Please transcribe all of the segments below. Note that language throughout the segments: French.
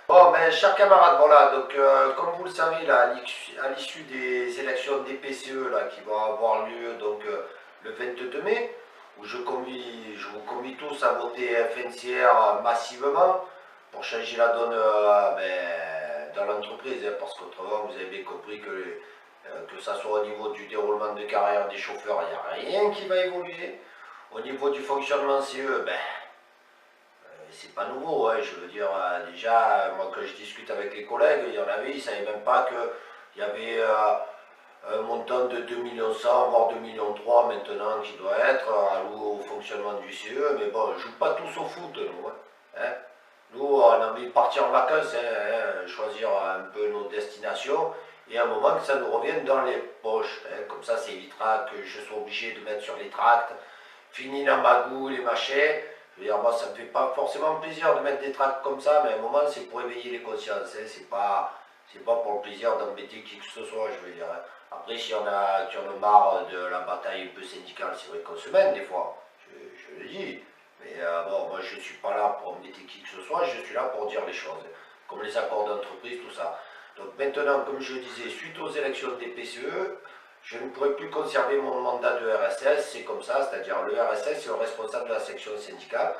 Bon, ben, chers camarades, voilà, donc comme vous le savez, là, à l'issue des élections des PCE là, qui vont avoir lieu donc, le 22 mai, où je vous convie tous à voter FNCR massivement pour changer la donne dans l'entreprise, hein, parce qu'autrement, vous avez bien compris que ça soit au niveau du déroulement de carrière des chauffeurs, il n'y a rien qui va évoluer. Au niveau du fonctionnement CE, ben, c'est pas nouveau, hein, je veux dire, déjà, moi quand je discute avec les collègues, il y en avait, ils ne savaient même pas qu'il y avait un montant de 2 millions 100, voire 2 millions 3 maintenant qui doit être alloué au fonctionnement du CE, mais bon, on ne joue pas tous au foot, nous. Hein. Nous, on a envie de partir en vacances, choisir un peu nos destinations, et à un moment que ça nous revienne dans les poches. Comme ça évitera que je sois obligé de mettre sur les tracts, fini dans ma goule et machin. Je veux dire, moi, ça me fait pas forcément plaisir de mettre des tracts comme ça, mais à un moment, c'est pour éveiller les consciences. C'est pas pour le plaisir d'embêter qui que ce soit, je veux dire. Après, si on a qui en a marre de la bataille un peu syndicale, c'est vrai qu'on se mène des fois, je le dis. Mais bon, moi, je ne suis pas là pour embêter qui que ce soit, je suis là pour dire les choses. Comme les accords d'entreprise, tout ça. Donc maintenant, comme je le disais, suite aux élections des PCE, je ne pourrai plus conserver mon mandat de RSS, c'est comme ça, c'est-à-dire le RSS c'est le responsable de la section syndicale.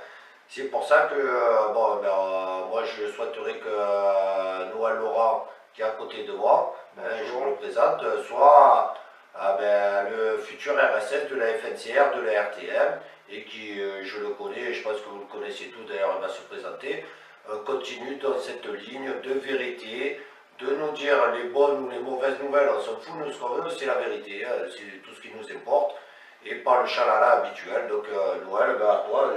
C'est pour ça que moi je souhaiterais que Noël Laurent, qui est à côté de moi, je vous le présente, soit le futur RSS de la FNCR, de la RTM, et qui, je le connais, je pense que vous le connaissez tous, d'ailleurs il va se présenter, continue dans cette ligne de vérité, de nous dire les bonnes ou les mauvaises nouvelles, on s'en fout, nous ce qu'on veut, c'est la vérité, hein, c'est tout ce qui nous importe, et pas le chalala habituel. Donc Noël, ben, à toi,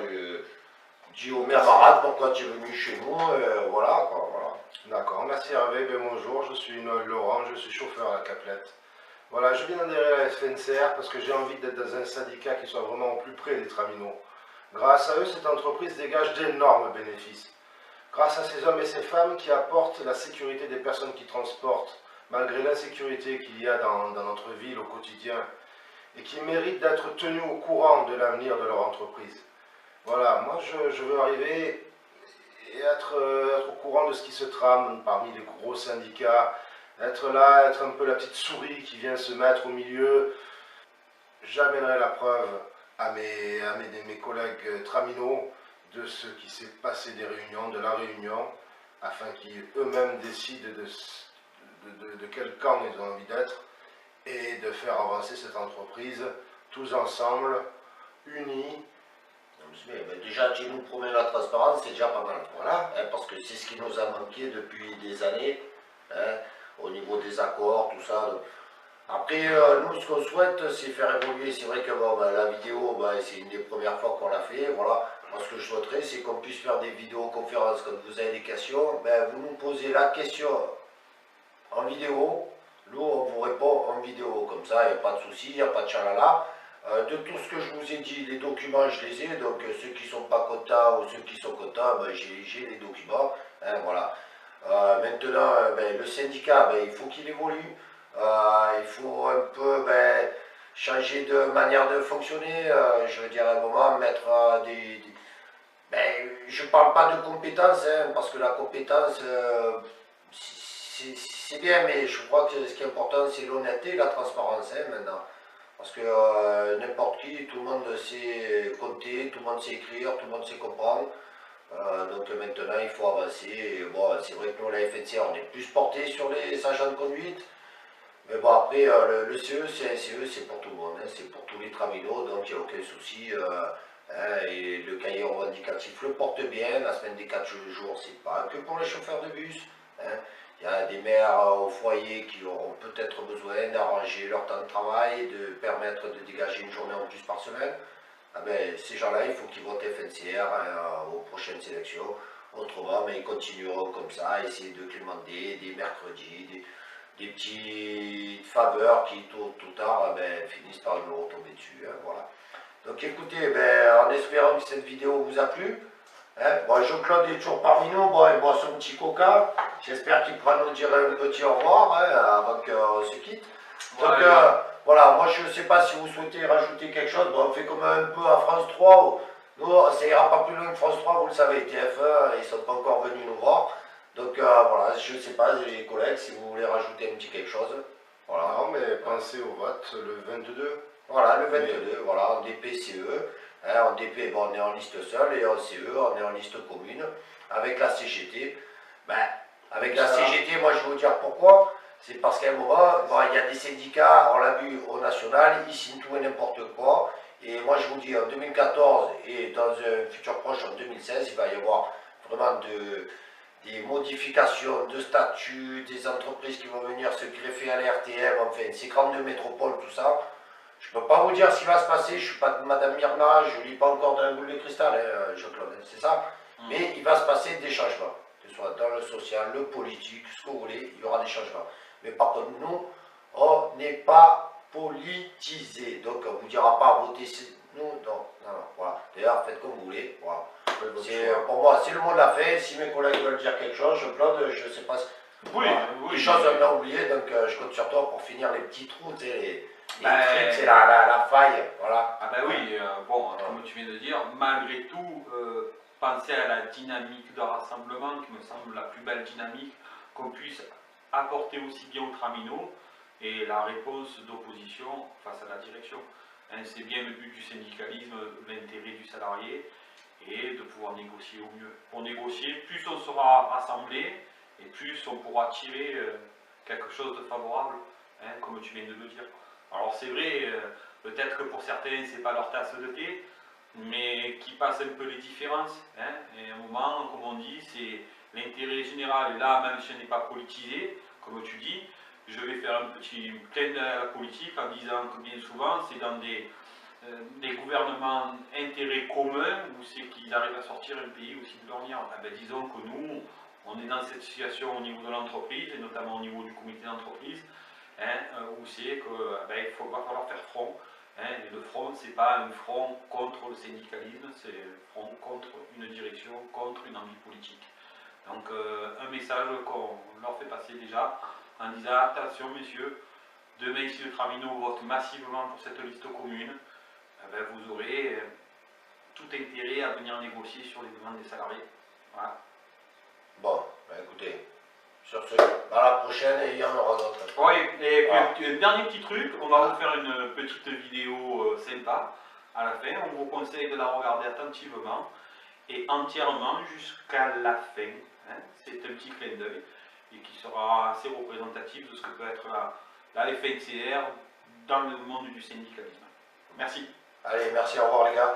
dis aux camarades pourquoi tu es venu chez nous, voilà quoi, voilà. D'accord, merci Hervé, bonjour, je suis Noël Laurent, je suis chauffeur à la Caplette. Voilà, je viens d'adhérer à la FNCR parce que j'ai envie d'être dans un syndicat qui soit vraiment au plus près des traminots. Grâce à eux, cette entreprise dégage d'énormes bénéfices. Grâce à ces hommes et ces femmes qui apportent la sécurité des personnes qui transportent, malgré l'insécurité qu'il y a dans notre ville au quotidien, et qui méritent d'être tenus au courant de l'avenir de leur entreprise. Voilà, moi je veux arriver et être au courant de ce qui se trame parmi les gros syndicats, être là, être un peu la petite souris qui vient se mettre au milieu. J'amènerai la preuve à mes collègues traminots de ce qui s'est passé des réunions, de la réunion, afin qu'ils eux-mêmes décident de quel camp ils ont envie d'être et de faire avancer cette entreprise tous ensemble, unis. Déjà, tu nous promets la transparence, c'est déjà pas mal. Voilà. Parce que c'est ce qui nous a manqué depuis des années, hein, au niveau des accords, tout ça. Donc. Après, nous, ce qu'on souhaite, c'est faire évoluer. C'est vrai que bon, la vidéo, c'est une des premières fois qu'on l'a fait. Voilà. Moi, ce que je souhaiterais, c'est qu'on puisse faire des vidéoconférences. Quand vous avez des questions, vous nous posez la question en vidéo. Nous, on vous répond en vidéo. Comme ça, il n'y a pas de souci, il n'y a pas de chalala. De tout ce que je vous ai dit, les documents, je les ai. Donc, ceux qui ne sont pas contents ou ceux qui sont contents, j'ai les documents. Hein, voilà. Maintenant, le syndicat, il faut qu'il évolue. Il faut un peu changer de manière de fonctionner. Je veux dire, à un moment, mettre je ne parle pas de compétences, hein, parce que la compétence, c'est bien, mais je crois que ce qui est important, c'est l'honnêteté et la transparence, hein, maintenant. Parce que n'importe qui, tout le monde sait compter, tout le monde sait écrire, tout le monde sait comprendre. Donc maintenant, il faut avancer. Et bon, c'est vrai que nous, la FNCR, on est plus porté sur les agents de conduite. Mais bon, après, le CE, c'est pour tout le monde, hein, c'est pour tous les traminots, donc il n'y a aucun souci. Et le cahier revendicatif le porte bien, la semaine des 4 jours, c'est pas que pour les chauffeurs de bus. Hein. Il y a des mères au foyer qui auront peut-être besoin d'arranger leur temps de travail, de permettre de dégager une journée en plus par semaine. Ah ces gens-là, il faut qu'ils votent FNCR aux prochaines élections. Autrement, ils continueront comme ça, à essayer de clémenter des mercredis, des petites faveurs qui, tôt ou tard, finissent par nous retomber dessus. Hein, voilà. Donc écoutez, en espérant que cette vidéo vous a plu, hein, bon, Jean-Claude est toujours parmi nous, bon, il boit son petit coca, j'espère qu'il pourra nous dire un petit au revoir, hein, avant qu'on se quitte. Donc voilà, moi je ne sais pas si vous souhaitez rajouter quelque chose, bon, on fait comme un peu à France 3, nous ça ira pas plus loin que France 3, vous le savez, TF1, ils ne sont pas encore venus nous voir. Donc voilà, je ne sais pas les collègues si vous voulez rajouter un petit quelque chose. Voilà. Non, mais pensez au vote le 22. Voilà, le 22, voilà, en DP-CE. Hein, en DP, bon, on est en liste seule et en CE, on est en liste commune. Avec la CGT, ben, avec la CGT, moi je vais vous dire pourquoi. C'est parce qu'à un moment, bon, il y a des syndicats, on l'a vu au national, ils signent tout et n'importe quoi. Et moi je vous dis, en 2014 et dans un futur proche, en 2016, il va y avoir vraiment des modifications de statut, des entreprises qui vont venir se greffer à l'RTM, enfin, ces grandes métropoles, tout ça. Je ne peux pas vous dire ce qui va se passer, je ne suis pas de Madame Myrna, je ne lis pas encore dans la boule de cristal, hein, Jean-Claude, c'est ça. Mais il va se passer des changements, que ce soit dans le social, le politique, ce que vous voulez, il y aura des changements. Mais par contre, nous, on n'est pas politisé, donc on ne vous dira pas voter nous, non, voilà. D'ailleurs, faites comme vous voulez, voilà. Pour moi, c'est le mot de la fin. Si mes collègues veulent dire quelque chose, Jean-Claude, je ne sais pas. Oui, Les choses on a oublié, donc je compte sur toi pour finir les petits trous, tu sais, les trucs, c'est la faille, voilà. Ah ben oui, bon, comme tu viens de dire, malgré tout, penser à la dynamique de rassemblement, qui me semble la plus belle dynamique qu'on puisse apporter aussi bien aux traminots, et la réponse d'opposition face à la direction. Hein, c'est bien le but du syndicalisme, l'intérêt du salarié, et de pouvoir négocier au mieux. Pour négocier, plus on sera rassemblés, et plus on pourra tirer quelque chose de favorable, hein, comme tu viens de le dire. Alors c'est vrai, peut-être que pour certains, c'est pas leur tasse de thé, mais qui passent un peu les différences. Hein, et à un moment, comme on dit, c'est l'intérêt général. Et là, même si on n'est pas politisé, comme tu dis, je vais faire un petit clin d'œil à la politique en disant que bien souvent, c'est dans des gouvernements intérêts communs où c'est qu'ils arrivent à sortir un pays aussi de l'ornière. Eh ben, disons que nous, on est dans cette situation au niveau de l'entreprise, et notamment au niveau du comité d'entreprise, hein, où c'est qu'il va falloir faire front. Hein, et le front, ce n'est pas un front contre le syndicalisme, c'est un front contre une direction, contre une envie politique. Donc un message qu'on leur fait passer déjà en disant attention messieurs, demain si le Tramino vote massivement pour cette liste commune, vous aurez tout intérêt à venir négocier sur les demandes des salariés. Voilà. Bon, écoutez, sur ce, à la prochaine et il y en aura d'autres. Oui, et puis un dernier petit truc, on va vous faire une petite vidéo sympa à la fin. On vous conseille de la regarder attentivement et entièrement jusqu'à la fin. Hein. C'est un petit clin d'œil et qui sera assez représentatif de ce que peut être la FNCR dans le monde du syndicalisme. Merci. Allez, merci, au revoir les gars.